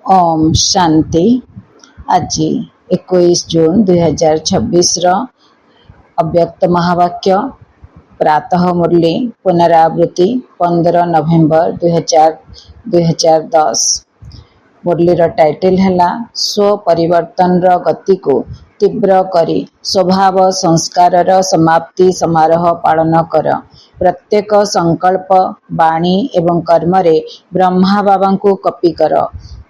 ओम शांति। आज 21 जून 2026 अव्यक्त महावाक्य प्रातः मुरली पुनरावृत्ति 15 नवेम्बर 2010। मुरलीर टाइटल है स्व परिवर्तन गति को तीव्र करी स्वभाव संस्कार समाप्ति समारोह पालन कर। प्रत्येक संकल्प वाणी एवं कर्म रे ब्रह्मा बाबा को कॉपी कर।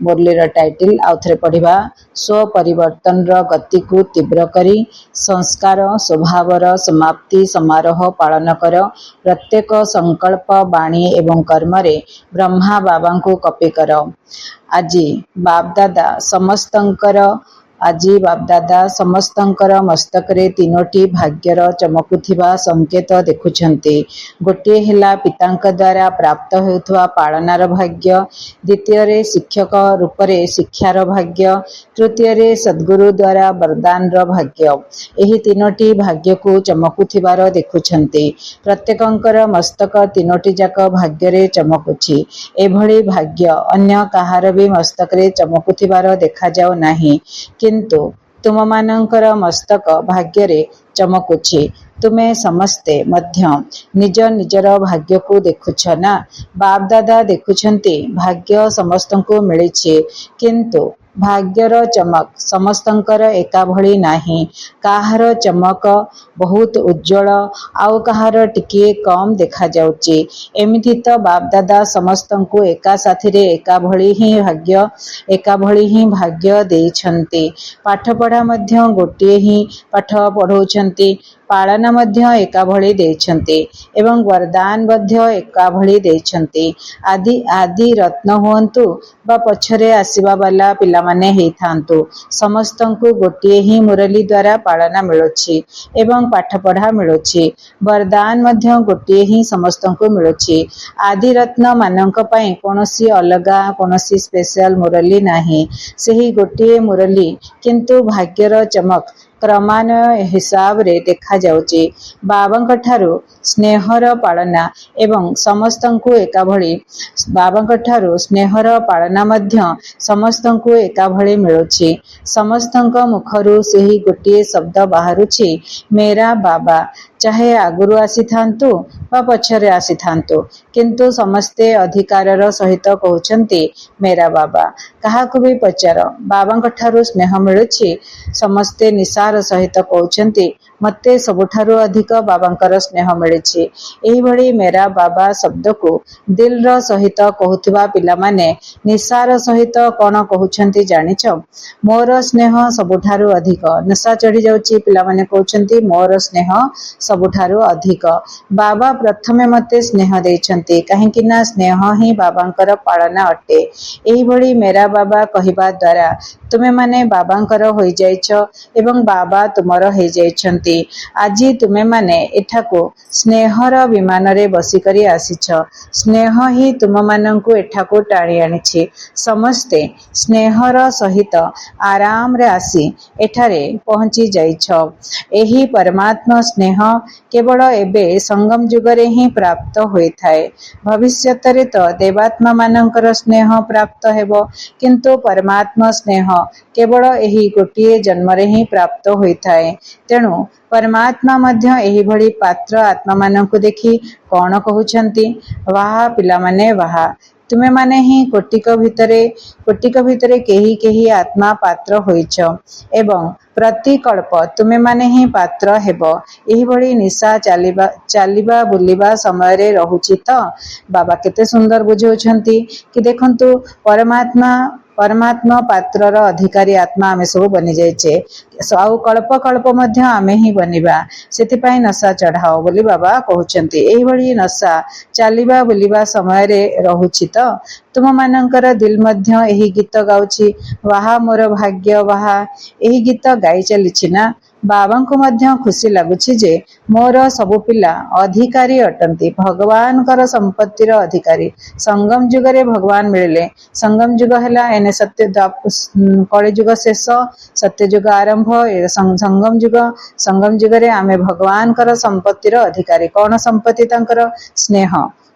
मुरलीर टाइटल आउ थे पढ़ा स्व परिवर्तन गति को तीव्र करी संस्कार स्वभावर समाप्ति समारोह पालन कर। प्रत्येक संकल्प वाणी एवं कर्म रे ब्रह्मा बाबा को कॉपी कर। आज बापदादा समस्तंकर मस्तक रे तीनोटी भाग्यर चमकुथिबा संकेत देखुछंती। गोटे हेला पितांक द्वारा प्राप्त हेउथवा पालनार भाग्य, द्वितीय रे शिक्षक रूप रे शिक्षार भाग्य, तृतीय रे सद्गुरु द्वारा वरदान भाग्य। एही तीनोटी भाग्य को चमकुथिबार देखुछंती। प्रत्येकंकर मस्तक तीनोटी जाक भाग्य रे चमकुछि। एभଳି भाग्य अन्य काहार भी मस्तक रे चमकुथिबार देखा जाओ नाही, किंतु तुम मानंकर मस्तक भाग्य रे चमकुछि। तुमे समस्ते मध्य निज निजर भाग्य को देखुछ ना। बाप दादा देखुछंती भाग्य समस्तंको मिलिछि, किंतु भाग्यर चमक समस्तंकर एका भली नाही। काहार चमक बहुत उज्जवल आउ काहार टिके कम देखा जाउची। एमिति तो बाप दादा समस्तंको एका साथी रे एका भली ही भाग्य देइछंती। पाठ पढ़ा मध्य गोटे ही पाठ पढ़ौछंती। पालना मध्य एका भली देइछंती एवं वरदान मध्य एका भली देइछंती। आदि आदि रत्न हुअंतु बा पछरे आसीबा वाला पिला माने हेई थांतु, समस्तंकु गोटे ही मुरली द्वारा पालना मिलुछि एवं पाठ पढ़ा मिलुछि। वरदान मध्य गोटे ही समस्तंकु मिलुछि। आदि रत्न मानंक पई कोनोसी अलगा कोनोसी स्पेशल मुरली नाही। सेही गोटे मुरली, किंतु भाग्यर चमक क्रमान्वय हिसाब रे देखा जाउची। बाबांक ठारू स्नेहर पालना एवं समस्तंकु एका भली बाबांक ठारू स्नेहर पालना मध्य समस्तंकु एका भली मिलुछि। समस्तंक मुखरू सेही गोटे शब्द बाहरुछि, मेरा बाबा। चाहे आगुरु आसी थांतु बा पछरे आसी थांतु, किंतु समस्ते अधिकारर सहित कहउछंती मेरा बाबा। काहाकु भी पचार बाबांक ठारू स्नेह मिलुछि, समस्ते निसार सहित कहउछंती मते सबुठारू अधिक बाबांकर स्नेह मिलिछि। एही भली मेरा बाबा शब्द को दिल र सहित कहउथिबा पिला माने निसार सहित कोन कहउछंती जानिछ? मोर स्नेह सबुठारू अधिक। नशा चढ़ी जाउछि, पिला माने कहउछंती मोर स्नेह सबुठारू अधिक। बाबा प्रथमे मते स्नेह देइछंती, काहेकि ना स्नेह ही बाबांकर पालना अटे। एही भली मेरा बाबा कहिबा द्वारा तुमे माने बाबांकर होई जाइछ एवं बाबा तुमर होई जाइछंती। आजी तुमे माने एठाको स्नेहर विमान रे बसी करी आसीछ। स्नेह ही तुम मानंकु एठाको टाणी आनिछि। समस्ते स्नेहर सहित आराम रे आसी एठारे पहुंची जाइछ। एही परमात्मा स्नेह केवल एबे संगम युग रे ही प्राप्त होई थाए। भविष्यत रे तो देवात्मा मानंकर स्नेह प्राप्त हेबो, किंतु परमात्मा स्नेह केवल एही गोटिए जन्म रे ही प्राप्त होई थाए। तेणु परमात्मा मध्य एही भली पात्र आत्मा मानंकु देखि कोन कहउछंती, वाह पिला माने वाह। तुमे माने ही कोटिक भितरे केही केही आत्मा पात्र होइछ एवं प्रतिकल्प तुमे माने ही पात्र हेबो। एही भली निशा चालिबा बुलिबा समय रे रहुछि त बाबा केते सुंदर बुझौछंती कि देखंतु परमात्मा पात्रर अधिकारी आत्मा आमे सब बनि जाइछे। आउ कल्प कल्प मध्य आमे ही बनिबा, सेति पई नशा चढ़ाओ बोली बाबा कहउछंती। एही भली नशा चालिबा बुलिबा समय रे रहुछि त तुम मानंकर दिल मध्य एही गीत गाउछि, वाह मोर भाग्य वाह। एही गीत गाई चलिछि ना। बाबा को मध्य खुशी लगुछि जे मोर सबु पिला अधिकारी अटंती, भगवान कर संपत्तिर अधिकारी। संगम युग रे भगवान मिले। संगम युग हैला एने सत्य कଳି युग शेष, सत्य युग आरंभ। संगम युग रे आमे भगवान कर संपत्तिर अधिकारी। कौन संपत्ति तांकर?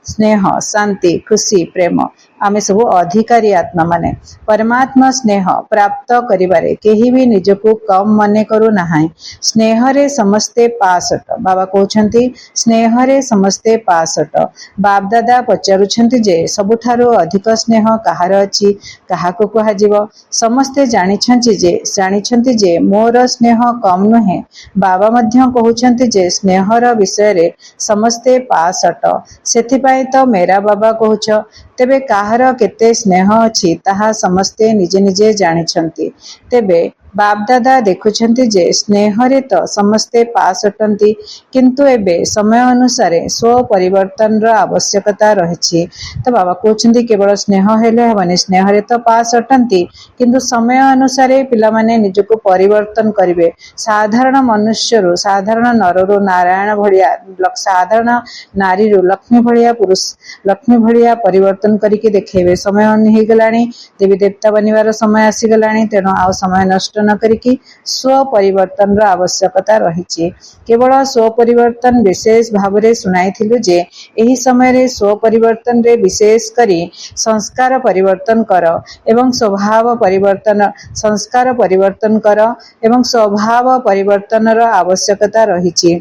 स्नेह, शांति, खुशी, प्रेम। आमे सब अधिकारी आत्मा माने परमात्मा स्नेह प्राप्त करिबारे केही भी निजको कम मने करू नाही। स्नेह रे समस्ते पासट बाबा कहउछंती स्नेह रे समस्ते पासट। बाप दादा पचारुछंती जे सबुठारो अधिक स्नेह काहार अछि काहाको कुहाजिबो। समस्ते जानिछंती जे मोर स्नेह कम नुहे। बाबा मध्य कहउछंती जे स्नेहर विषय रे समस्ते पासट सेथिपाई तो मेरा बाबा कहउछ। तेबे काहार केते स्नेह अछि ताहा समस्ते निजे निजे जानिछंती। तेबे बाप दादा देखुछंती जे स्नेह रे तो समस्ते पास अटंती किंतु एबे समय अनुसार स्व परिवर्तन रो आवश्यकता रहिछि। तो बाबा कहउछंती केवल स्नेह हेले हबनी स्नेह रे तो पास अटंती किंतु समय अनुसार पिला माने निजको परिवर्तन करिवे। साधारण मनुष्य रो साधारण नर रो नारायण भलिया साधारण नारी रो लक्ष्मी भलिया पुरुष लक्ष्मी भलिया परिवर्तन करिके देखेबे। समय हे गलानी देवी देवता बनिवार समय आसी गलानी तेनो आ समय नष्ट न करिके स्व परिवर्तन रो आवश्यकता रहिछि। केवल स्व परिवर्तन विशेष भावरे सुनाइथिलु जे एही समय रे स्व परिवर्तन रे विशेष करी संस्कार परिवर्तन कर एवं स्वभाव परिवर्तन संस्कार परिवर्तन कर एवं स्वभाव परिवर्तन रो आवश्यकता रहिछि।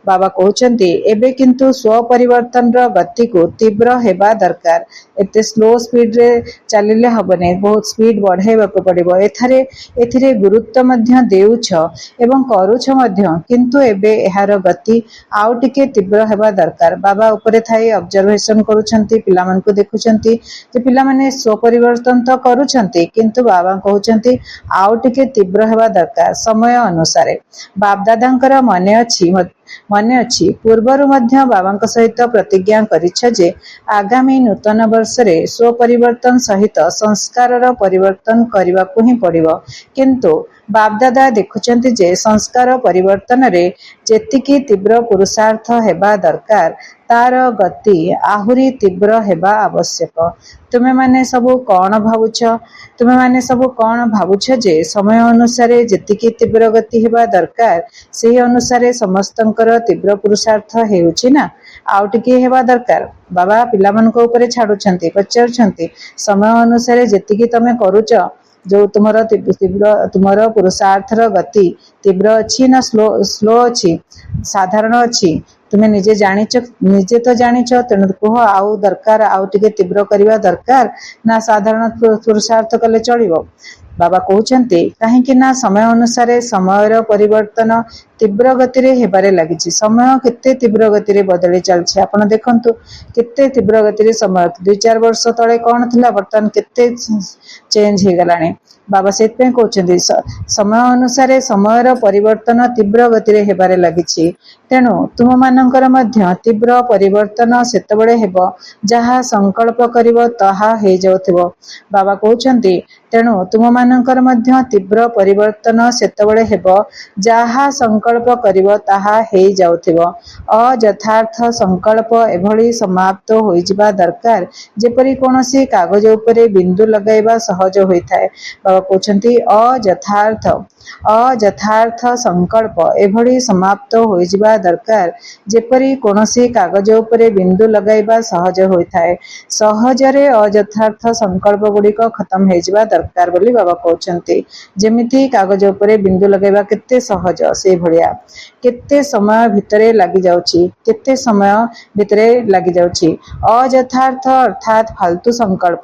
बाबा कहउछंती एबे किंतु स्व परिवर्तन रो गति को तीव्र हेबा दरकार। एते स्लो स्पीड रे चलिले हबने बहुत स्पीड बढ़ाइबाको पड़िबो। एथिरे गुरुत्व मध्य देउछ एवं करूछ मध्य किंतु एबे एहार गति आउ टिके तीव्र हेबा दरकार। बाबा ऊपरे थाई ऑब्जर्वेशन करूछंती पिला मन को देखुछंती जे पिला माने स्व परिवर्तन तो करूछंती किंतु बाबा कहउछंती आउ टिके तीव्र हेबा दरकार समय अनुसार। बाप दादांकर मने अछि पूर्वरु मध्य बाबांक सहित प्रतिज्ञा करिछ जे आगामी नूतन वर्ष रे स्व परिवर्तन सहित संस्कारर परिवर्तन करबाकू ही पड़िबो। किंतु बाप दादा देखुछंती जे संस्कार परिवर्तन रे जेतिकी तीव्र पुरुषार्थ हेबा दरकार तार गति आहुरी तीव्र हेबा आवश्यक। तुमे माने सब कौन भाबुछ जे समय अनुसार जेतिकी तीव्र गति हेबा दरकार सेही अनुसार समस्तंकर तीव्र पुरुषार्थ हेउछि ना आउ टिके हेबा दरकार। बाबा पिला मन को ऊपर छाडुछंती पचारुछंती समय अनुसार जेतिकी तमे करूछ जो तुमर पुरुषार्थर गति तीव्र अछि ना स्लो अछि साधारण अछि तुमे निजे तो जानिच तेणु कह आउ दरकार आउ टिके तीव्र करिवा दरकार ना साधारण पुरुषार्थ कले चलिबो। बाबा कहउछंती काहेकि ना समय अनुसार समयर परिवर्तन तीव्र गति रे हेबारे लागिछि। समय केते तीव्र गति रे बदली चलछि आपण देखंतु केते तीव्र गति रे समय 2-4 वर्ष तळे कोन थिला वर्तमान केते चेंज हे गलानी। बाबा सेतपे कहउछंती समय अनुसार समयर परिवर्तन तीव्र गति रे हेबारे लागिछि तेणु तुम मानकर मध्य तीव्र परिवर्तन सेतबळे हेबो जहा संकल्प करिवो ताहा हे जाउथिबो। बाबा कहउछंती तेणु तुम मानकर मध्य तीव्र परिवर्तन सेतबळे हेबो जहा संकल्प करिवो ताहा हे जाउथिबो। अयथार्थ संकल्प एभली समाप्त होई जिबा दरकार जेपरि कोनोसी कागज उपरे बिंदु लगाइबा सहज होइथाय। बाबा कहउछंती अयथार्थ संकल्प एभली समाप्त होई जिबा दरकार जेपरि कोनोसी कागज उपरे बिंदु लगाइबा सहज होइथाय। सहजरे अयथार्थ संकल्प गुड़िक खत्म हे जिबा दरकार बोली बाबा कहउछंती। जेमिति कागज उपरे बिंदु लगाइबा केते सहज से भलिया केते समय भितरे लागि जाउछि अयथार्थ अर्थात फालतू संकल्प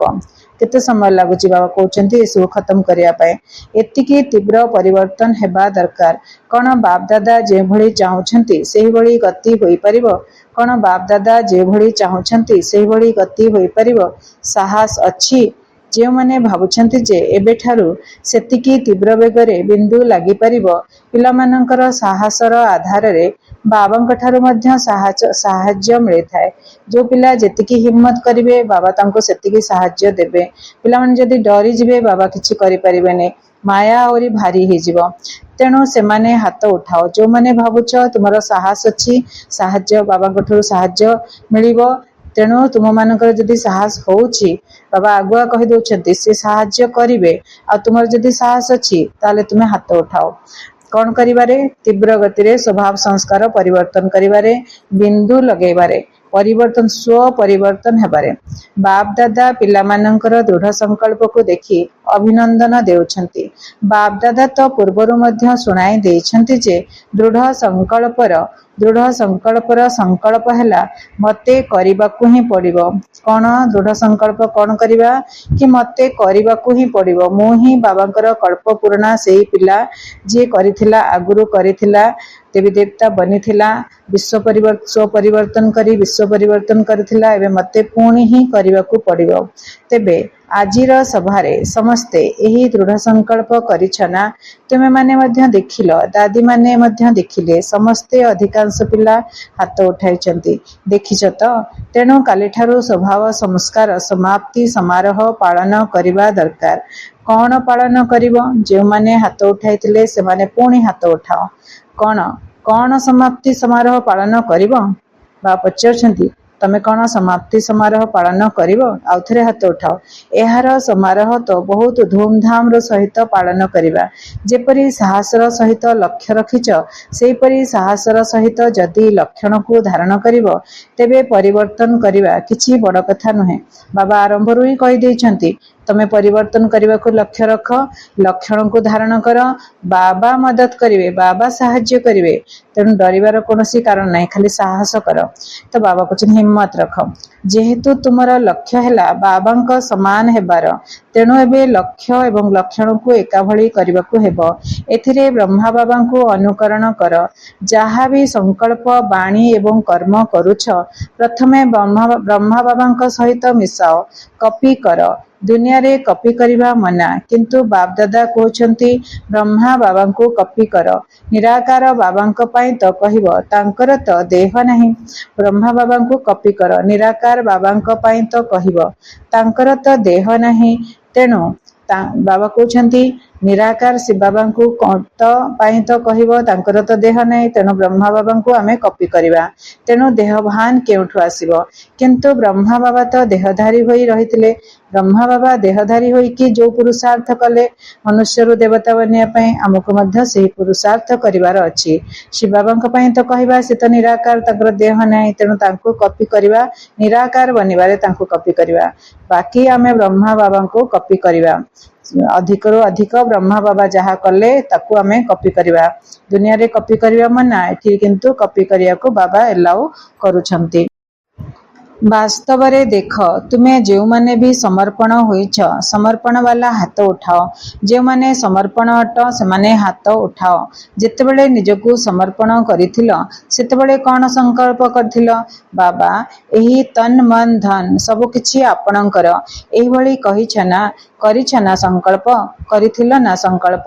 केते समय लागुछि। बाबा कहउछंती एसु खत्म करिया पाए एतिकी तीव्र परिवर्तन हेबा दरकार। कोन बाप दादा जे भली चाहुछंती सेही भली गति होई परिबो कोन बाप दादा जे भली चाहुछंती सेही भली गति होई परिबो। साहस अछि जे माने भाबुछंती जे एबे ठारू सेतिकी तीव्र बेगरे बिंदु लागि परिबो। पिला मानकर साहसर आधार रे बाबांक ठारू मध्य साहाय्य मिले थाए। जो पिला जेतिकी हिम्मत करिवे बाबा तांको सेतिकी साहाय्य देबे। पिला माने जदी डरी जिवे बाबा किछि करि परिबेने माया औरी भारी हे जिवो तेणु से माने हाथ उठाओ। जो माने भाबुछ तुमरो साहस अछि साहाय्य बाबांक ठारू साहाय्य मिलिबो तेणु तुम मानकर जदी साहस होउछि बाबा आगुआ कहि दउछंती से साहाय्य करिवे आ तुमर जदी साहस अछि ताले तुमे हाथ उठाओ। कौन करिबारे तीव्र गति रे स्वभाव संस्कार परिवर्तन करिबारे बिंदु लगेबारे परिवर्तन स्व परिवर्तन हेबारे बाप दादा पिलामानंकर दृढ़ संकल्प को देखि अभिनंदन देउछंती। बाप दादा तो पूर्वरु मध्य सुनाई देइछंती जे दृढ़ संकल्पर संकल्प हैला मते करिबाकु ही पड़िबो। कौन दृढ़ संकल्प कौन करिबा कि मते करिबाकु ही पड़िबो। मु ही बाबांकर कल्प पूर्णा सेही पिला जे करिथिला आगुरु करिथिला देवी देवता बनिथिला विश्व परिवर्तन करी विश्व परिवर्तन करथिला एबे मते पुणी ही करिबाकु पड़िबो। तेबे आजिर सभारे समस्ते एही दृढ़ संकल्प करिछना तुमे माने मध्य देखिलो दादी माने मध्य देखिले समस्ते अधिकांश पिला हाथ उठाइछंती देखिछ तो। तेणु कालीठारु स्वभाव संस्कार समाप्ति समारोह पालन करिबा दरकार। कौन पालन करिबो जे माने हाथ उठाइथिले से माने पुणी हाथ उठाओ। कौन कौन समाप्ति समारोह पालन करिबो बा पचारछंती तमे कौन समाप्ति समारोह पालन करिबो आउ थरे हाथ उठाओ। एहार समारोह तो बहुत धूमधाम रो सहित पालन करिबा। जेपरी साहसर सहित लक्ष्य रखिच सेपरी साहसर सहित जदि लक्षण को धारण करिबो तेबे परिवर्तन करिबा किछि बड़ कथा नुहे। बाबा आरंभरु ही कहि देइछंती तमे परिवर्तन करने को लक्ष्य रख लक्षण को धारण कर बाबा मदद करिवे बाबा साहाय्य करिवे। तेणु डरिबार कोनोसी कारण नहीं खाली साहस कर। तो बाबा कुछ हिम्मत रख जेहेतु तुमर लक्ष्य हैला बाबांक समान हेबार तेणु एबे लक्ष्य एवं लक्षण को एका भली करबाकू हेबो। एथिरे ब्रह्मा बाबा को अनुकरण कर जहाँ भी संकल्प बाणी एवं कर्म करुछ प्रथमे ब्रह्मा बाबा सहित मिसाओ कॉपी कर। दुनिया रे कॉपी करिबा मना किंतु बाप दादा कहउछंती ब्रह्मा बाबा को कॉपी कर। निराकार बाबा पाई तो कहब तांकर तो देह नहीं ब्रह्मा बाबा को कॉपी कर। निराकार बाबा पाई तो कहब तांकर तो देह नहीं। तेणु बाबा कहउछंती निराकार शिव बाबा को पाई तो कहब तांकर तो देह नहीं। तेणु ब्रह्मा बाबा को आमे कॉपी करिबा। तेणु देहभान केउठु आसीबो किंतु ब्रह्मा बाबा तो देहधारी होई रहिथिले। ब्रह्मा बाबा देहधारी होई कि जो पुरुषार्थ कले मनुष्य रु देवता बनिया पई हमको मध्य सेही पुरुषार्थ करिवार अछि। शिव बाबा पई तो कहबा से तो निराकार ताकर देह नहीं तेणु तांको कॉपी करिबा निराकार बनिबारे तांको कॉपी करिबा। बाकी आमे ब्रह्मा बाबा को कॉपी करिबा अधिक रु अधिक ब्रह्मा बाबा जहा कले ताकू आमे कॉपी करिबा। दुनिया रे कॉपी करिबा मना एठी किंतु कॉपी करिया को बाबा एलाउ करूछंती। वास्तव रे देख तुमे जो माने भी समर्पण होइछ समर्पण वाला हाथ उठाओ। जो माने समर्पण अट से माने हाथ उठाओ। जेतेबेले निजको समर्पण करिथिलो सेतेबेले कोन संकल्प करथिलो बाबा एही तन मन धन सब किछि आपणकर एही भली कहिछना करिछना संकल्प करिथिलो ना संकल्प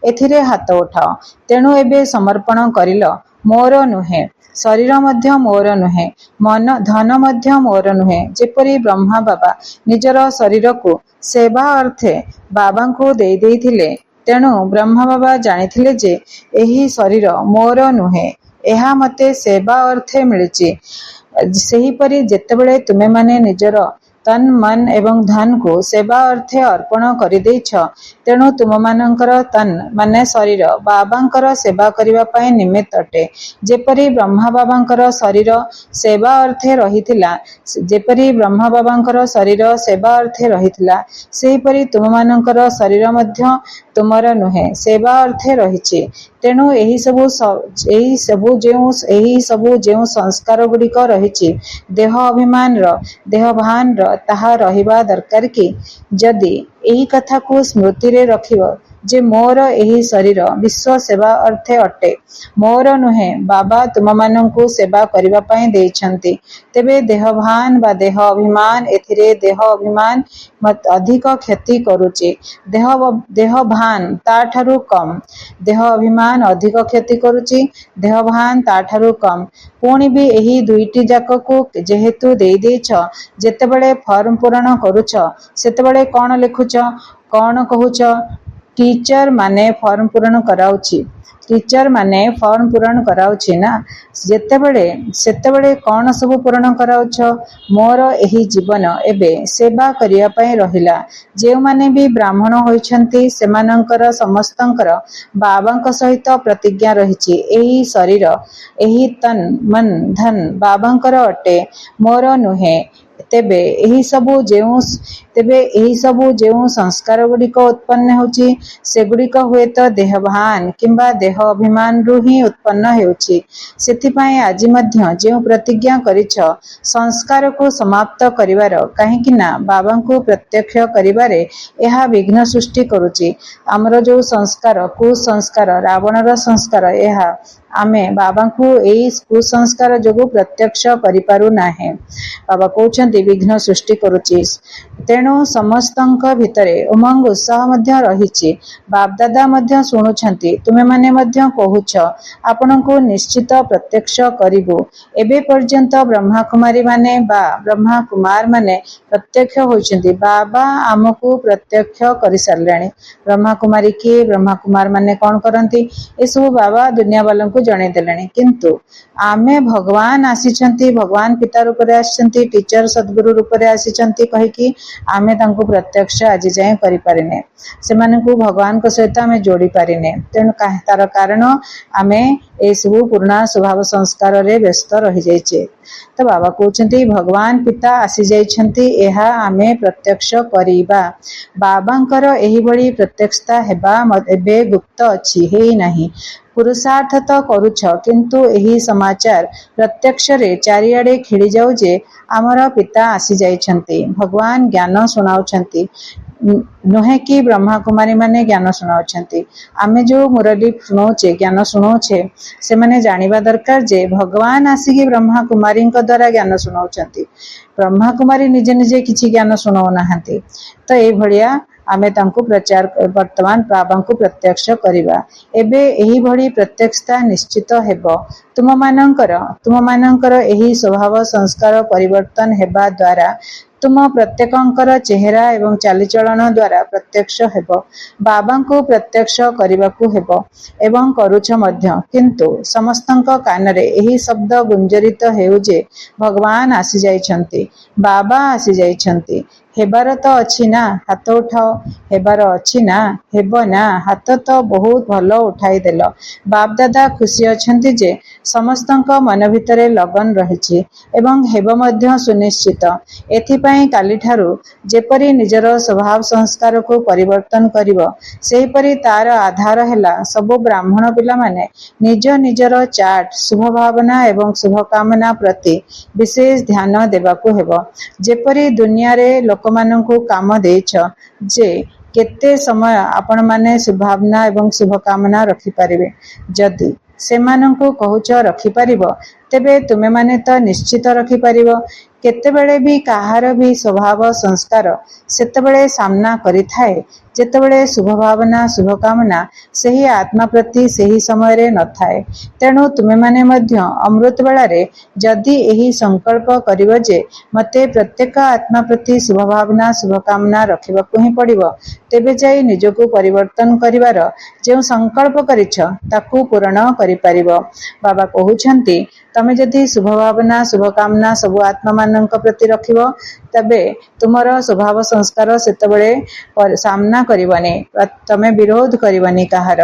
एथिरे हाथ उठाओ। तेणु एबे समर्पण करिलो मोर नुहे शरीर मध्य मोर नुहे मन धन मध्य मोर नुहे। जेपरी ब्रह्मा बाबा निजर शरीर को सेवा अर्थे बाबा को दे देइथिले तेणु ब्रह्मा बाबा जानिथिले जे एही शरीर मोर नुहे एहा मते सेवा अर्थे मिलिछि। सेही परी जेतेबेले तुमे माने निजर तन मन एवं धन को सेवा अर्थे अर्पण करि देइछ तेणु तुम मानकर तन माने शरीर बाबांकर सेवा करिबा पई निमित्त अटे। जेपरी ब्रह्मा बाबांकर शरीर सेवा अर्थे रहिथिला जेपरी ब्रह्मा बाबांकर शरीर सेवा अर्थे रहिथिला सेहीपरी तुम मानकर शरीर मध्य तुमर नुहे सेवा अर्थे रहिछि। तेणु एही सबु जेउ संस्कार गुड़िक रहिछि देह अभिमान देह भान ताहा रहिबा दरकार कि जदि एही कथा को स्मृति रे रखिबो जे मोर एही शरीर विश्व सेवा अर्थे अटे मोर नुहे बाबा तुम माननकु सेवा करिबा पई देइछंती। तेबे देहभान बा देह अभिमान एथिरे देह अभिमान मत अधिक क्षति करूची देह भान ता ठारू कम देह अभिमान अधिक क्षति करूची देह भान ता ठारू कम। पुणी भी एही दुईटी जाक को जेहेतु देई देइछ जेतेबेले फॉर्म पूरण करूछ सेतेबेले कोन लिखुछ कोन कहूछ टीचर माने फॉर्म पूरण कराउची टीचर माने फॉर्म पूरण कराउछि ना जेतेबेले सेतेबेले कौन सब पूरण कराउछ मोर एही जीवन एबे सेवा करिया पई रहिला जेउ माने भी ब्राह्मण होइछंती सेमानंकर समस्तंकर बाबांक सहित प्रतिज्ञा रहिछि एही शरीर एही तन मन धन बाबांकर अटे मोर नुहे तेबे एही सबु जेउ संस्कार गुड़िक उत्पन्न होछि सेगुड़िक हुए तो देहभान किंबा देह अभिमान रु ही उत्पन्न हेउछि सेथिपाई आज मध्य जेउ प्रतिज्ञा करिछ संस्कार को समाप्त करिवार काहेकि ना बाबा को प्रत्यक्ष करिवारे एहा विघ्न सृष्टि करुछि हमर जो संस्कार कुसंस्कार रावणर संस्कार एहा आमे बाबा को एई कुसंस्कार जोगु प्रत्यक्ष करि पारु नाहे बाबा कहउछंती विघ्न सृष्टि करुछि तेणु समस्तंक भितरे उमंग उत्साह मध्य रहिछि बाप दादा मध्य सुनुछंती तुमे माने मध्य कहूछ आपण को निश्चित प्रत्यक्ष करिबु एबे पर्यंत ब्रह्मा कुमारी माने बा ब्रह्मा कुमार माने प्रत्यक्ष होइछंती बाबा हमकु प्रत्यक्ष करि सारलेनी ब्रह्मा कुमारी के ब्रह्मा कुमार माने कोन करंती ए सब बाबा दुनिया वालों को जणे देलेनी किंतु आमे भगवान आसीछंती भगवान पिता रूप रे आसीछंती टीचर सद्गुरु रूप रे आसीछंती कहि कि आमे तांको प्रत्यक्ष आज जाय करि पारिने सेमाने को भगवान को सहित आमे जोड़ी पारिने तेनु तार कारण आमे ए सब पूर्ण स्वभाव संस्कार रे व्यस्त रहि जाइछे तो बाबा कहउछंती भगवान पिता आसी जाइछंती एहा आमे प्रत्यक्ष करिबा बाबांकर एही बड़ी प्रत्यक्षता हेबा एबे गुप्त अछि हेई नाही पुरुषार्थ तो करुछ किंतु एही समाचार प्रत्यक्ष रे चारियाडे खिड़ी जाउ जे आमर पिता आसी जाइछंती भगवान ज्ञान सुनाउछंती नुहे कि ब्रह्मा कुमारी माने ज्ञान सुनाउछंती आमे जो मुरली सुनौछे ज्ञान सुनौछे से माने जानिबा दरकार जे भगवान आसी ब्रह्मा कुमारी द्वारा ज्ञान सुनाउछंती ब्रह्मा कुमारी निजे निजे किछि ज्ञान सुनाउ नाहंती तो ए भलिया आमे तांको प्रचार वर्तमान बाबा को प्रत्यक्ष करिबा एबे एही भली प्रत्यक्षता निश्चित हेबो तुम मानंकर एही स्वभाव संस्कार परिवर्तन हेबा द्वारा तुम प्रत्येकंकर चेहरा एवं चालीचलन द्वारा प्रत्यक्ष हेबो बाबा को प्रत्यक्ष करिबाकू हेबो एवं करूछ मध्य किंतु समस्तंक कानरे एही शब्द गुंजरित हेउ जे भगवान आसी जाइछंती बाबा आसी जाइछंती हेबार तो अच्छी ना हाथ उठाओ हेबार अच्छी ना हेबो ना हाथ तो बहुत भलो उठाई देल बाप दादा खुशी अछंती जे समस्तंक मन भितरे लगन रहिछि एवं हेबो मध्य सुनिश्चित एथिपाई काली ठारू जेपरी निजर स्वभाव संस्कार को परिवर्तन करिवो सेहीपरि तार आधार हेला सब ब्राह्मण पिला माने निज निजर चार्ट शुभ भावना एवं शुभ कामना प्रति विशेष ध्यान देबाकू हेबो जेपरी दुनिया रे लोक माननकु काम देछ जे केते समय आपण माने शुभभावना एवं शुभ कामना रखि पारिबे जदि सेमाननकु कहूच रखि पारिबो तेबे तुमे माने तो निश्चित रखि पारिबो केतेबेले भी कहार भी स्वभाव संस्कार सेतेबेले सामना करि थाए जेतेबेले शुभ भावना शुभ कामना सही आत्मा प्रति सही समय रे न थाए तेणु तुमे माने मध्य अमृत बेला रे जदि एही संकल्प करिवो जे मते प्रत्येक आत्मा प्रति शुभ भावना शुभ कामना रखिबाकू ही पड़िबो तेबे जाई निजको परिवर्तन करिवार जे संकल्प करिछ ताकू पूर्ण करि पारिबो बाबा कहउछंती तमे जदि शुभ भावना शुभ कामना सब आत्मा माननक प्रति रखिबो तबे तुमर स्वभाव संस्कार सेतेबेले सामना करिवनी तमे विरोध करिवनी कहार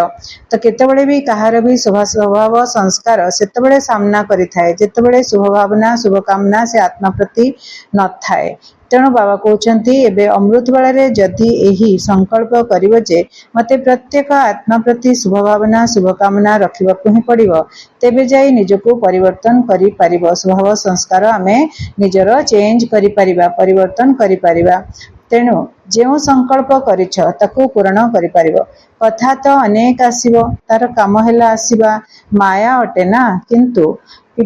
तो केतेबेले भी कहार भी स्वभाव संस्कार सेतेबेले सामना करि थाए जेतेबेले शुभ भावना शुभ कामना से आत्मा प्रति न थाए तेणु बाबा कहउछंती एबे अमृत बेला रे जदि एही संकल्प करिवो जे मते प्रत्येक आत्मा प्रति शुभ भावना शुभ कामना रखिबाकू ही पड़िबो तेबे जाई निजको परिवर्तन करि पारिबो स्वभाव संस्कार आमे निजर चेंज करि पारिबा परिवर्तन करि पारिबा तेणु जेउ संकल्प करिछ ताकू पूर्ण करि पारिबो कथा तो अनेक आसीबो तार काम हेला आसीबा माया अटे ना किंतु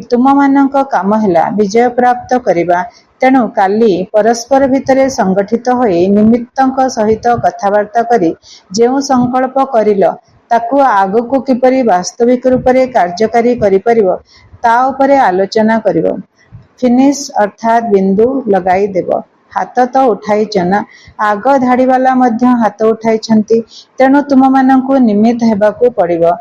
तुम मानक काम हेला विजय प्राप्त करिबा तेणु काली परस्पर भितरे संगठित होई निमित्तक सहित कथबार्ता करी जेउ संकल्प करिल ताकू आगको किपरि वास्तविक रूप रे कार्यकारी करि परिबो ता उपरे आलोचना करिवो फिनिश अर्थात बिंदु लगाई देबो हाथ तो उठाइछ ना, आग धाड़ी वाला मध्य हाथ उठाइछंती। तेणु तुम मानंकु निमित्त हेबाकू पड़िबो।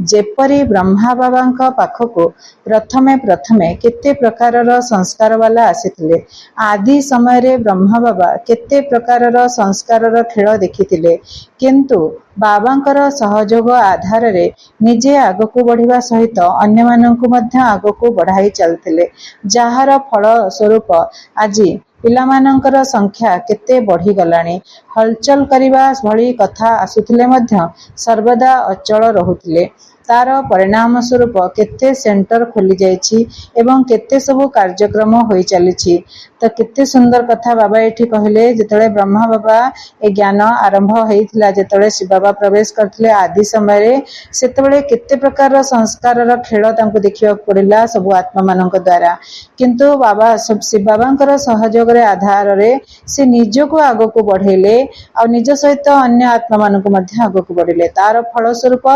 जेपरी ब्रह्मा बाबा पाखकू प्रथमे प्रथमे केते प्रकारर संस्कार वाला आसीथिले। आदि समय रे ब्रह्मा बाबा केते प्रकारर संस्कारर खेल देखिथिले, किंतु बाबांकर सहयोग आधार रे निजे आगकू बढ़िबा सहित अन्य मानंकु मध्य आगकू बढ़ाई चलथिले, जाहार फल स्वरूप आजी पिलामानंकर संख्या केते बढ़ी गलानी। हलचल करिबा भली कथा आसुथिले मध्य सर्वदा अचल रहुथिले। तार परिणाम स्वरूप केते सेंटर खोली जाइछि एवं केते सबु कार्यक्रम होई चलिछि। तो केते सुंदर कथा बाबा एठी कहले। जेतले ब्रह्मा बाबा ए ज्ञान आरंभ होइथिला, जेतले शिव बाबा प्रवेश करथिले आदि समय रे, सेतबेले केते प्रकार संस्कारर खेल तांको देखिबा पड़िला सबु आत्मा मानक द्वारा। किंतु बाबा सब शिव बाबांकर सहयोग रे आधार रे से निजको आगको बढ़ेले आ निज सहित अन्य आत्मा मानक मध्य आगको बढ़ेले। तार फल स्वरूप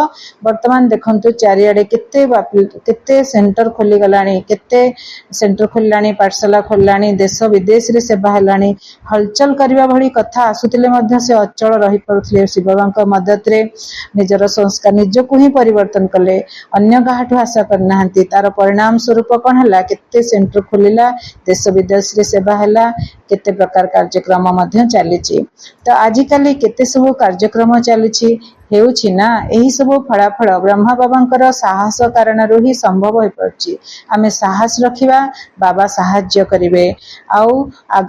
वर्तमान देखंतु चारियाडे केते सेंटर खोली गलानी, केते सेंटर खोललानी, पाठशाला खोललानी, देश विदेश रे सेवा हेलानी। हलचल करिबा भली कथा आसुतिले मध्य से अचल रही पड़ुथिले। शिव बाबांक मदद रे निजर संस्कार निजको ही परिवर्तन कले, अन्य काहाठु आशा करनाहांती। तार परिणाम स्वरूप कोन हला, केते सेंटर खोलिला, देश विदेश रे सेवा हेला, केते प्रकार कार्यक्रम मध्य चलीछि। तो आजि काली केते सब कार्यक्रम चलीछि हेउछि ना, एही सब फलाफल ब्रह्मा बाबांकर साहस कारणरू ही संभव हो पड़छि। आमे साहस रखिबा, बाबा साहाय्य करिवे, आउ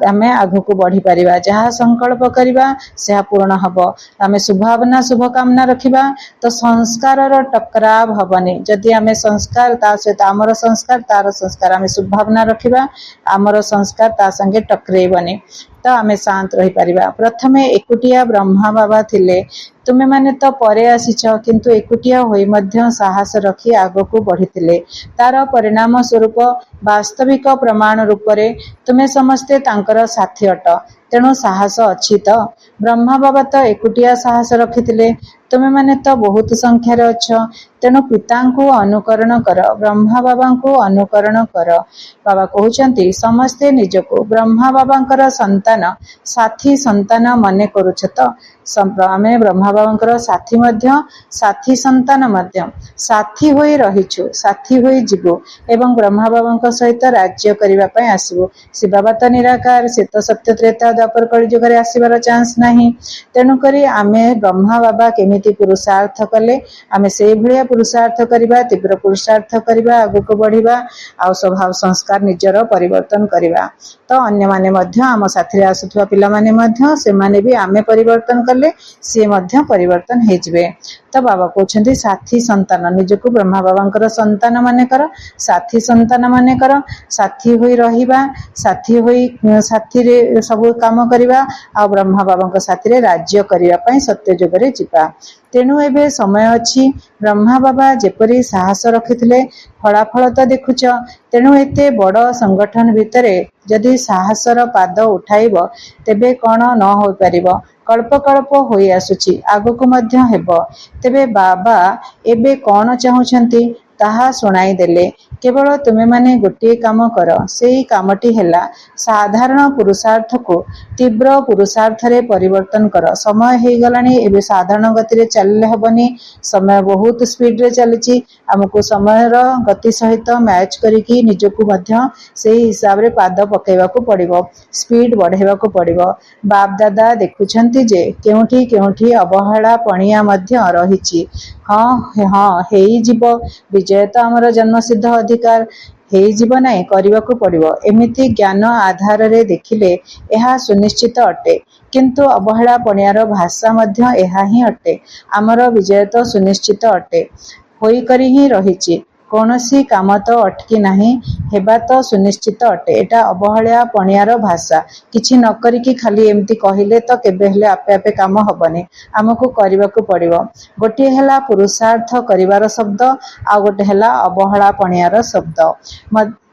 आमे आगको बढ़ी परिबा। जहा संकल्प करिबा सेहा पूर्ण हबो। आमे शुभभावना शुभ कामना रखिबा तो संस्कारर टकराव हबनी। जदि आमे संस्कार ता सहित आमर संस्कार तार संस्कार आमे शुभभावना रखिबा, आमर संस्कार ता संगे टकरेबनी, तो आमे शांत रही परिबा। प्रथमे एकुटिया ब्रह्मा बाबा थिले, तुमे माने तो परे आसीछ, किंतु एकुटिया होई मध्य साहस रखी आगको बढ़िथिले। तार परिणाम स्वरूप वास्तविक प्रमाण रूप रे तुमे समस्ते तांकर साथी अट। तेणु साहस अछि तो। ब्रह्मा बाबा तो एकुटिया साहस रखिथिले, तुमे माने तो बहुत संख्यार अछ। तेणु पितांकु अनुकरण कर, ब्रह्मा बाबांकु अनुकरण कर। बाबा कहउचंती समस्ते निजको ब्रह्मा बाबांकर संतान, साथी संतान मने करूछ तो। आमे ब्रह्मा बाबांकर साथी मध्य, साथी संतान मध्य, साथी होई रहिछु, साथी होई जिबु एवं ब्रह्मा बाबांक सहित राज्य करिबा पय आसीबु। शिव बाबा तो निराकार, से तो सत्य त्रेता द्वापर कଳି जुगरे आसीबार चांस नाही। तेणु करी आमे ब्रह्मा बाबा केमिति पुरुषार्थ कले, आमे सेई भलिया पुरुषार्थ करिबा, तीव्र पुरुषार्थ करिबा, आगको बढ़िबा, आ स्वभाव संस्कार निजर परिवर्तन करिबा। तो अन्य माने मध्य आम साथी रे आसुथुवा पिला माने मध्य से माने भी आमे परिवर्तन कले से मध्य परिवर्तन हे जिवे। तो बाबा कहउछंती साथी संतान, निजको ब्रह्मा बाबांकर संतान माने कर, साथी संतान माने कर, साथी होई रहिबा, साथी होई साथी रे सब काम करिबा, आ ब्रह्मा बाबांक साथी रे राज्य करिबा पय सत्य जुगरे जिबा। तेणु एबे समय अछि। ब्रह्मा बाबा जेपरी साहस रखिथिले, फलाफल तो देखुच। तेणु एते बड़ संगठन भितरे जदि साहसर पाद उठाइब, तेबे कौन न हो परिबो। कल्प कल्प होई आसुछि, आगको मध्य हेबो। तेबे बाबा एबे कौन चाहुछंती ताहा सुनाई देले। केवल तुमे माने गोटे काम कर, सेई कामटी हेला साधारण पुरुषार्थ को तीव्र पुरुषार्थ रे परिवर्तन कर। समय हे गलानी, एबे साधारण गति रे चलले हबनी। समय बहुत स्पीड रे चलीछि, हमको समयर गति सहित मैच करिकि निजको मध्य सेई हिसाब रे पाद पकेइबाकू पड़िबो, स्पीड बढ़ेबाकू पड़िबो। बाप दादा देखुछंती जे केउठी केउठी अवहेला पणिया मध्य रहिछि। हाँ हाँ हेई जीवो, विजय तो आमर जन्मसिद्ध अधिकार, हेई जीव नाई करिबाकू पड़िबो। एमिति ज्ञान आधार रे देखिले एहा सुनिश्चित अटे, किंतु अवहेला पणियार भाषा मध्य एहा ही अटे। आमर विजय तो सुनिश्चित अटे, होई करी ही रहिछि, कौनसी काम तो अटकी नाही, हेबा तो सुनिश्चित अटे। एटा अवहेला पणियार भाषा। किछि न करिकि खाली एमती कहिले तो केबे हेले आपे आपे काम हबनी, आमको करिबाकू पड़िबो। गोटे हेला पुरुषार्थ करिवार शब्द, आ गोटे हेला अवहेला पणियार शब्द।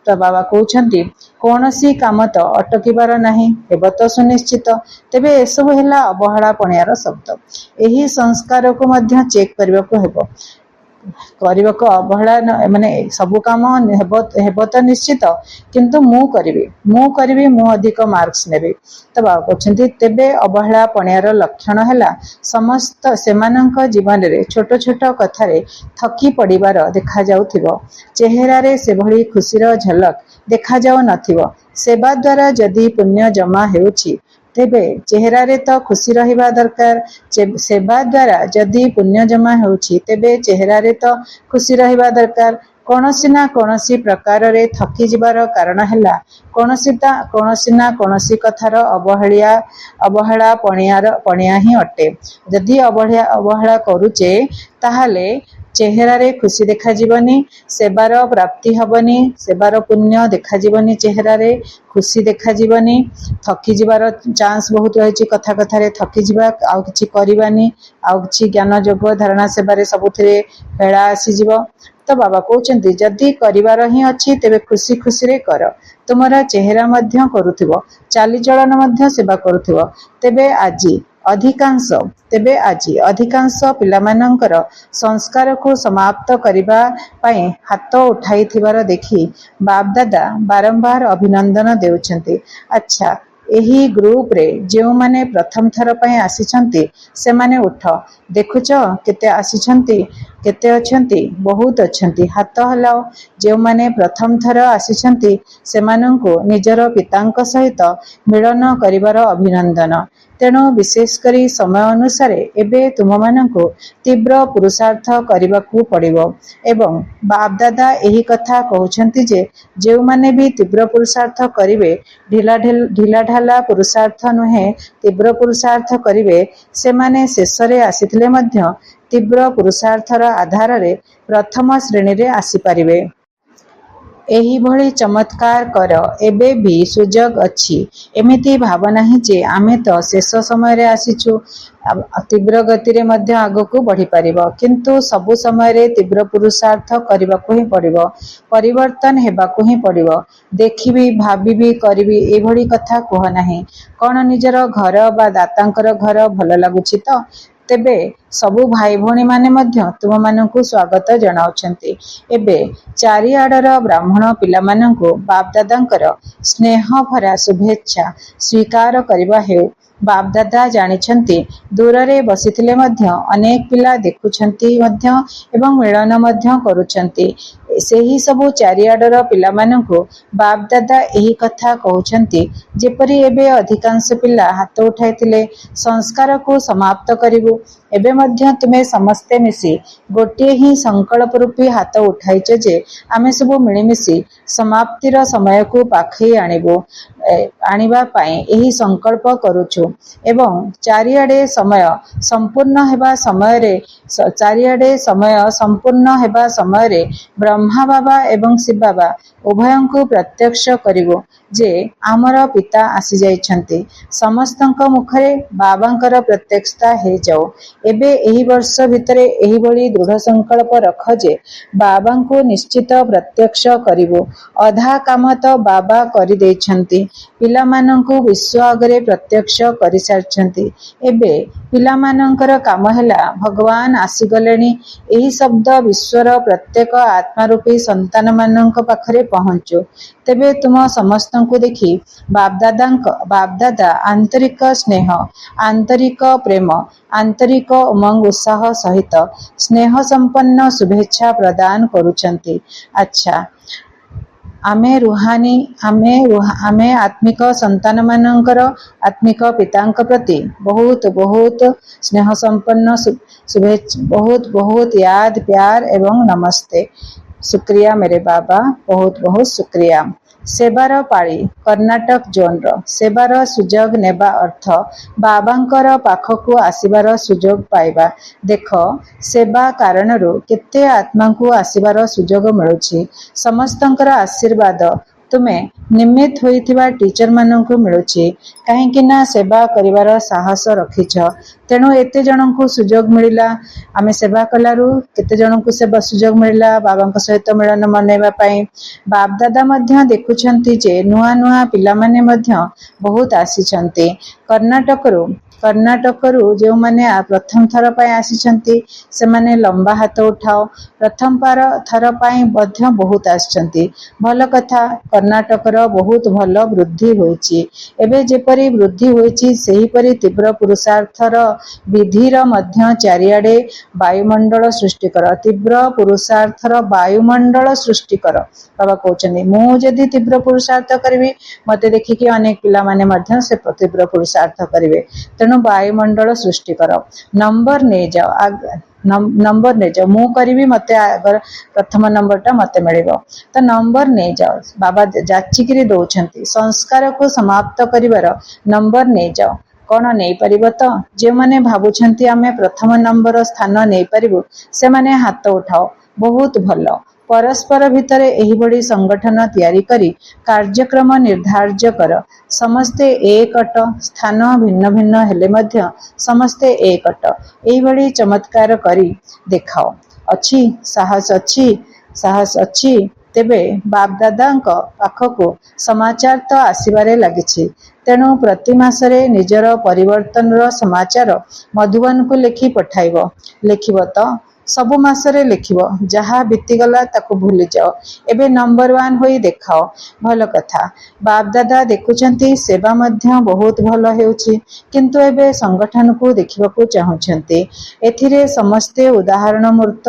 तो बाबा कहउछंती कौनसी काम तो अटकिबार नाही, हेब तो सुनिश्चित। तेबे एसबु हेला अवहेला पणियार शब्द। एही संस्कार को मध्य चेक करिबाकू हेबो। କରିବାକୁ ଅବହେଳା ମାନେ ସବୁ କାମ ହେବ ତ ନିଶ୍ଚିତ, କିନ୍ତୁ ମୁଁ କରିବି, ମୁଁ ଅଧିକ ମାର୍କସ ନେବି। ତ ବାବା କହୁଛନ୍ତି ତେବେ ଅବହେଳା ପଣିଆର ଲକ୍ଷଣ ହେଲା ସେମାନଙ୍କ ଜୀବନରେ ଛୋଟ ଛୋଟ କଥାରେ ଥକି ପଡ଼ିବାର ଦେଖାଯାଉଥିବ। ଚେହେରାରେ ସେଭଳି ଖୁସିର ଝଲକ ଦେଖାଯାଉ ନଥିବ। ସେବା ଦ୍ୱାରା ଯଦି ପୁଣ୍ୟ ଜମା ହେଉଛି ତେବେ ଚେହେରାରେ ତ ଖୁସି ରହିବା ଦରକାର। ସେବା ଦ୍ୱାରା ଯଦି ପୁଣ୍ୟ ଜମା ହେଉଛି ତେବେ ଚେହେରାରେ ତ ଖୁସି ରହିବା ଦରକାର। କୌଣସି ନା କୌଣସି ପ୍ରକାରରେ ଥକି ଯିବାର କାରଣ ହେଲା କୌଣସି ନା କୌଣସି କଥାର ଅବହେଳା ପଣିଆ ହିଁ ଅଟେ। ଯଦି ଅବହେଳା କରୁଛେ ତାହେଲେ ଚେହେରାରେ ଖୁସି ଦେଖାଯିବନି, ସେବାର ପ୍ରାପ୍ତି ହବନି, ସେବାର ପୁଣ୍ୟ ଦେଖାଯିବନି, ଚେହେରାରେ ଖୁସି ଦେଖାଯିବନି, ଥକି ଯିବାର ଚାନ୍ସ ବହୁତ ରହିଛି। କଥା କଥାରେ ଥକିଯିବା, ଆଉ କିଛି କରିବାନି, ଆଉ କିଛି ଜ୍ଞାନ ଯୋଗ ଧାରଣା ସେବାରେ ସବୁଥିରେ ହେଳା ଆସିଯିବ। ତ ବାବା କହୁଛନ୍ତି ଯଦି କରିବାର ହିଁ ଅଛି ତେବେ ଖୁସି ଖୁସିରେ କର। ତୁମର ଚେହେରା ମଧ୍ୟ କରୁଥିବ, ଚାଲିଚଳନ ମଧ୍ୟ ସେବା କରୁଥିବ। ତେବେ ଆଜି ଅଧିକାଂଶ ପିଲାମାନଙ୍କର ସଂସ୍କାରକୁ ସମାପ୍ତ କରିବା ପାଇଁ ହାତ ଉଠାଇଥିବାର ଦେଖି ବାପଦାଦା ବାରମ୍ବାର ଅଭିନନ୍ଦନ ଦେଉଛନ୍ତି। ଆଚ୍ଛା, ଏହି ଗ୍ରୁପରେ ଯେଉଁମାନେ ପ୍ରଥମ ଥର ପାଇଁ ଆସିଛନ୍ତି ସେମାନେ ଉଠ। ଦେଖୁଛ କେତେ ଆସିଛନ୍ତି, କେତେ ଅଛନ୍ତି? ବହୁତ ଅଛନ୍ତି। ହାତ ହଲାଅ। ଯେଉଁମାନେ ପ୍ରଥମ ଥର ଆସିଛନ୍ତି ସେମାନଙ୍କୁ ନିଜର ପିତାଙ୍କ ସହିତ ମିଳନ କରିବାର ଅଭିନନ୍ଦନ। ତେଣୁ ବିଶେଷ କରି ସମୟ ଅନୁସାରେ ଏବେ ତୁମମାନଙ୍କୁ ତୀବ୍ର ପୁରୁଷାର୍ଥ କରିବାକୁ ପଡ଼ିବ। ଏବଂ ବାପଦାଦା ଏହି କଥା କହୁଛନ୍ତି ଯେ ଯେଉଁମାନେ ବି ତୀବ୍ର ପୁରୁଷାର୍ଥ କରିବେ, ଢିଲାଢାଲା ପୁରୁଷାର୍ଥ ନୁହେଁ, ତୀବ୍ର ପୁରୁଷାର୍ଥ କରିବେ, ସେମାନେ ଶେଷରେ ଆସିଥିଲେ ମଧ୍ୟ ତୀବ୍ର ପୁରୁଷାର୍ଥର ଆଧାରରେ ପ୍ରଥମ ଶ୍ରେଣୀରେ ଆସିପାରିବେ। ଏହିଭଳି ଚମତ୍କାର କର। ଏବେ ବି ସୁଯୋଗ ଅଛି। ଏମିତି ଭାବ ନାହିଁ ଯେ ଆମେ ତ ଶେଷ ସମୟରେ ଆସିଛୁ, ତୀବ୍ର ଗତିରେ ମଧ୍ୟ ଆଗକୁ ବଢ଼ିପାରିବ। କିନ୍ତୁ ସବୁ ସମୟରେ ତୀବ୍ର ପୁରୁଷାର୍ଥ କରିବାକୁ ହିଁ ପଡ଼ିବ। ପରିବର୍ତ୍ତନ ହେବାକୁ ହିଁ ପଡ଼ିବ। ଦେଖିବି, ଭାବିବି, କରିବି ଏଭଳି କଥା କୁହ ନାହିଁ। କ'ଣ ନିଜର ଘର ବା ଦାତାଙ୍କର ଘର ଭଲ ଲାଗୁଛି ତ? ତେବେ ସବୁ ଭାଇ ଭଉଣୀମାନେ ମଧ୍ୟ ତୁମମାନଙ୍କୁ ସ୍ୱାଗତ ଜଣାଉଛନ୍ତି। ଏବେ ଚାରିଆଡ଼ର ବ୍ରାହ୍ମଣ ପିଲାମାନଙ୍କୁ ବାପଦାଦାଙ୍କର ସ୍ନେହଭରା ଶୁଭେଚ୍ଛା ସ୍ୱୀକାର କରିବା ହେଉ। ବାପଦାଦା ଜାଣିଛନ୍ତି ଦୂରରେ ବସିଥିଲେ ମଧ୍ୟ ଅନେକ ପିଲା ଦେଖୁଛନ୍ତି ମଧ୍ୟ ଏବଂ ମିଳନ ମଧ୍ୟ କରୁଛନ୍ତି। ସେହି ସବୁ ଚାରିଆଡ଼ର ପିଲାମାନଙ୍କୁ ବାପଦାଦା ଏହି କଥା କହୁଛନ୍ତି ଯେପରି ଏବେ ଅଧିକାଂଶ ପିଲା ହାତ ଉଠାଇଥିଲେ ସଂସ୍କାରକୁ ସମାପ୍ତ କରିବୁ। ଏବେ ମଧ୍ୟ ତୁମେ ସମସ୍ତେ ମିଶି ଗୋଟିଏ ହିଁ ସଂକଳ୍ପ ରୂପୀ ହାତ ଉଠାଇଛ ଯେ ଆମେ ସବୁ ମିଳିମିଶି ସମାପ୍ତିର ସମୟକୁ ପାଖେଇ ଆଣିବା ପାଇଁ ଏହି ସଂକଳ୍ପ କରୁଛୁ। ଏବଂ ଚାରିଆଡ଼େ ସମୟ ସମ୍ପୂର୍ଣ୍ଣ ହେବା ସମୟରେ ବ୍ରହ୍ମା ବାବା ଏବଂ ଶିବ ବାବା ଉଭୟଙ୍କୁ ପ୍ରତ୍ୟକ୍ଷ କରିବୁ ଯେ ଆମର ପିତା ଆସିଯାଇଛନ୍ତି। ସମସ୍ତଙ୍କ ମୁଖରେ ବାବାଙ୍କର ପ୍ରତ୍ୟକ୍ଷତା ହେଇଯାଉ। ଏବେ ଏହି ବର୍ଷ ଭିତରେ ଏହିଭଳି ଦୃଢ଼ ସଂକଳ୍ପ ରଖ ଯେ ବାବାଙ୍କୁ ନିଶ୍ଚିତ ପ୍ରତ୍ୟକ୍ଷ କରିବୁ। ଅଧା କାମ ତ ବାବା କରିଦେଇଛନ୍ତି, ପିଲାମାନଙ୍କୁ ବିଶ୍ୱ ଆଗରେ ପ୍ରତ୍ୟକ୍ଷ କରିସାରିଛନ୍ତି। ଏବେ ପିଲାମାନଙ୍କର କାମ ହେଲା ଭଗବାନ ଆସିଗଲେଣି ଏହି ଶବ୍ଦ ବିଶ୍ୱର ପ୍ରତ୍ୟେକ ଆତ୍ମାରୂପୀ ସନ୍ତାନମାନଙ୍କ ପାଖରେ ପହଞ୍ଚୁ। ତେବେ ତୁମ ସମସ୍ତଙ୍କୁ ଦେଖି ବାପଦାଦା ଆନ୍ତରିକ ସ୍ନେହ, ଆନ୍ତରିକ ପ୍ରେମ, ଆନ୍ତରିକ ଉମଙ୍ଗ ଉତ୍ସାହ ସହିତ ସ୍ନେହ ସମ୍ପନ୍ନ ଶୁଭେଚ୍ଛା ପ୍ରଦାନ କରୁଛନ୍ତି। ଆଚ୍ଛା, ଆମେ ଆତ୍ମିକ ସନ୍ତାନମାନଙ୍କର ଆତ୍ମିକ ପିତାଙ୍କ ପ୍ରତି ବହୁତ ବହୁତ ସ୍ନେହ ସମ୍ପନ୍ନ ବହୁତ ବହୁତ ୟାଦ ପ୍ୟାର ଏବଂ ନମସ୍ତେ। ଶୁକ୍ରିୟା ମେରେ ବାବା, ବହୁତ ବହୁତ ଶୁକ୍ରିୟା। ସେବାର ପାଳି କର୍ଣ୍ଣାଟକ ଜୋନର ସେବାର ସୁଯୋଗ ନେବା ଅର୍ଥ ବାବାଙ୍କର ପାଖକୁ ଆସିବାର ସୁଯୋଗ ପାଇବା। ଦେଖ, ସେବା କାରଣରୁ କେତେ ଆତ୍ମାଙ୍କୁ ଆସିବାର ସୁଯୋଗ ମିଳୁଛି। ସମସ୍ତଙ୍କର ଆଶୀର୍ବାଦ ତୁମେ ନିମିତ୍ତ ହୋଇଥିବା ଟିଚରମାନଙ୍କୁ ମିଳୁଛି। କାହିଁକି ନା ସେବା କରିବାର ସାହସ ରଖିଛ। ତେଣୁ ଏତେ ଜଣଙ୍କୁ ସୁଯୋଗ ମିଳିଲା। ଆମେ ସେବା କଲାରୁ କେତେ ଜଣଙ୍କୁ ସୁଯୋଗ ମିଳିଲା ବାବାଙ୍କ ସହିତ ମିଳନ ମନେଇବା ପାଇଁ। ବାପଦାଦା ମଧ୍ୟ ଦେଖୁଛନ୍ତି ଯେ ନୂଆ ନୂଆ ପିଲାମାନେ ମଧ୍ୟ ବହୁତ ଆସିଛନ୍ତି। କର୍ଣ୍ଣାଟକରୁ कर्णाटकरू जो माने प्रथम थर पाई आसिछंती सेमाने लंबा हाथ उठाओ। प्रथम थर पाई मध्य बहुत आसिछंती भल कथा। कर्णाटकर बहुत भल वृद्धि होईची। एबे जेपरी वृद्धि होईची सेहीपरि तीव्र पुरुषार्थर विधिर मध्य चारिआडे वायुमंडल सृष्टि कर। तीव्र पुरुषार्थर वायुमंडल सृष्टि कर बाबा कहउछन्ती। मु जदि तीव्र पुरुषार्थ करिवि मते देखिकी अनेक पिला माने मध्य से तीव्र पुरुषार्थ करिवे। तेणु वायुमंडल सृष्टि कर। नंबर ने जाओ नंबर ने जाओ। मु करिवि मते अगर प्रथम नंबर टा मते मिलिबो तो नंबर ने जाओ। बाबा जाचिकिरी दउछन्ती संस्कार को समाप्त करिवार नंबर ने जाओ। कौन नहीं पारिबो तो जे माने भाबुछन्ती आमे प्रथम नंबर स्थान नहीं पारिबो से माने हाथ उठाओ। बहुत भलो। परस्पर भितर एही बड़ी संगठन तैयारी करी कार्यक्रम निर्धार्य कर। समस्ते एक अट। स्थान भिन्न भिन्न हेले मध्य समस्ते एक अट। एही बड़ी चमत्कार करी देखाओ। अच्छी साहस अच्छी तेबे बाप दादांक पाखको समाचार तो आसीबारे लागिछि। तेणु प्रति मासरे निजर परिवर्तनर समाचार मधुबन को लिखि पठाइब। लिखिब तो सबु मासरे लिखिब। जहा बीतीगला ताकू भूली जाओ। एबे नंबर 1 होई देखाओ। भल कथा। बाप दादा देखुछन्ती सेवा मध्य बहुत भल हेउछि किंतु एबे संगठन को देखिबाकू चाहुछन्ती। एथिरे समस्ते उदाहरण मूर्त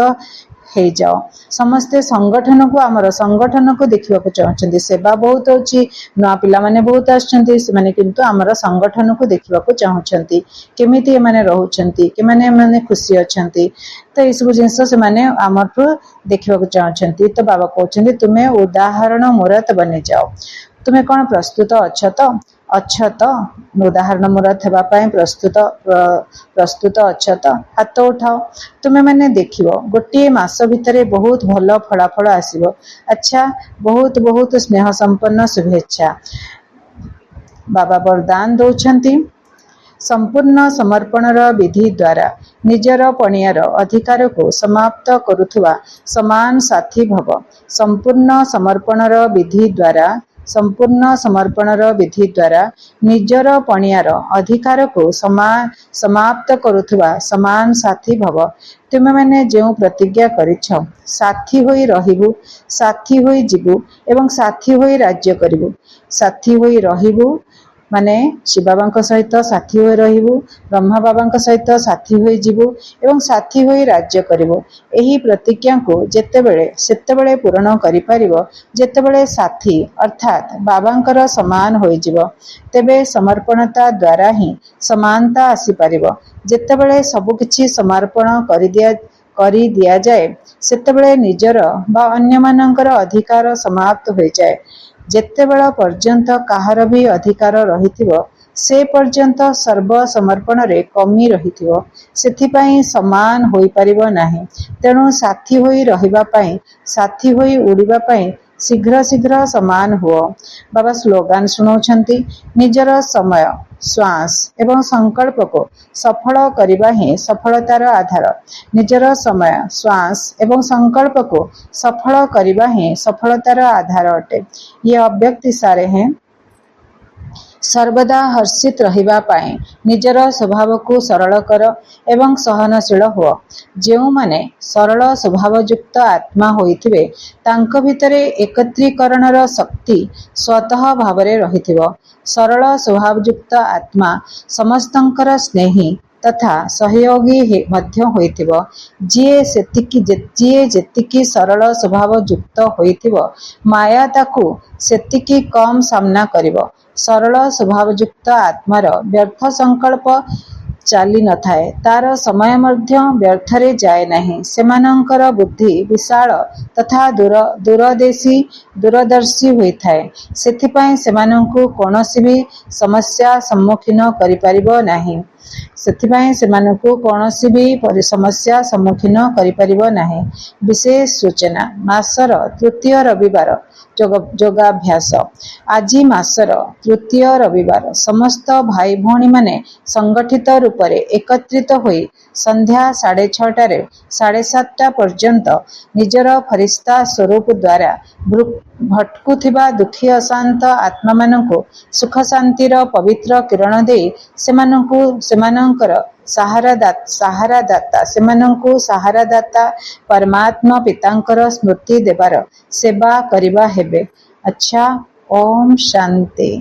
हे जाओ। समस्ते संगठन को आमर संगठन को देखिबा को चाहछन्ती। सेवा बहुत होछि ना पिला माने बहुत आछन्ती से माने किंतु आमर संगठन को देखिबा को चाहछन्ती। केमिति माने रहउछन्ती के माने खुशी अछन्ती तो ई सब जिंस से माने आमरठु देखिबा को चाहछन्ती। तो बाबा कहछन्ती तुमे उदाहरण मूरत बनि जाओ। तुमे कोन प्रस्तुत अछ तो उदाहरण मूरत हेबा पई प्रस्तुत अछ तो हाथ उठाओ। तुमे माने देखिबो गोटे मास भितरे बहुत भल फलाफल आसीबो। अच्छा बहुत बहुत स्नेह संपन्न शुभेच्छा। बाबा वरदान दउछन्ती संपूर्ण समर्पणर विधि द्वारा निजर पणियार अधिकार को समाप्त करुथुवा समान साथी भव। संपूर्ण समर्पणर विधि द्वारा निजर पणियार अधिकार को समाप्त करुथुवा समान साथी भव। तुमे माने जो प्रतिज्ञा करिछ साथी होई रहिबु, साथी होई जिबु एवं साथी होई राज्य करिबु। साथी होई रहिबु माने शिव बाबा सहित साथी होई रहिबु, ब्रह्मा बाबा सहित साथी होई जिबु एवं साथी होई राज्य करिबु। एही प्रतिज्ञा को जेतेबेले सेतेबेले पूर्ण करि परिबो जेतेबेले साथी अर्थात बाबांकर समान होई जिवो। तेबे समर्पणता द्वारा ही समानता आसी परिबो। जेतेबेले सब किछि समर्पण करि दिया जाए सेतेबेले निजर बा अन्य मानकर अधिकार समाप्त होई जाए। जेतेबेला पर्यंत काहार भी अधिकार रहिथिबो से पर्यंत सर्व समर्पण रे कमी रहिथिबो। सेथिपाई समान होई परिबो नाही। तेणु साथी होई रहिबा पई साथी होई उड़िबा पई शीघ्र शीघ्र समान हुओ। बाबा स्लोगान सुनाउछन्ती निजर समय श्वास एवं संकल्प को सफल करिबा ही सफलतार आधार। निजर समय श्वास एवं संकल्प को सफल करिबा ही सफलतार आधार अटे। ये अव्यक्ति सारे हैं। सर्वदा हर्षित रहिबा पाए निजर स्वभाव को सरल कर एवं सहनशील हुओ। जेउ माने सरल स्वभावयुक्त आत्मा होइथिबे तांक भितरे एकत्रीकरणर शक्ति स्वतः भावरे रहिथिबो। सरल स्वभावयुक्त आत्मा समस्तंकर स्नेही तथा सहयोगी मध्य होइथिबो। जे जेतिकी सरल स्वभाव युक्त होइथिबो माया ताकू सेतिकी कम सामना करिबो। सरल स्वभाव युक्त आत्मार व्यर्थ संकल्प चाली न थाए। तार समय मध्य व्यर्थरे जाए नहीं। सेमानंकर बुद्धि विशाल तथा दूरदर्शी होइथाए। सेथिपाई सेमानंकु कोनोसी भी समस्या सम्मुखीन करि परिबो नाही। सेथिपाई सेमानंकु कोनोसी भी समस्या सम्मुखीन करि परिबो नाही। विशेष सूचना मासर तृतीय रविवार योगाभ्यास। आज मासर तृतीय रविवार समस्त भाई भौणी माने संगठित रूप में एकत्रित होई संध्या 6:30 रे 7:30 पर्यंत निजर फरिश्ता स्वरूप द्वारा भटकुथिबा दुखी अशांत आत्मा मानकु सुख शांतिर पवित्र किरण दे सेमानकु ସେମାନଙ୍କର ସାହାରାଦାତା ସେମାନଙ୍କୁ ସାହାରାଦାତା ପରମାତ୍ମା ପିତାଙ୍କର ସ୍ମୃତି ଦେବାର ସେବା କରିବା ହେବେ। ଆଚ୍ଛା, ଓମ୍ ଶାନ୍ତି।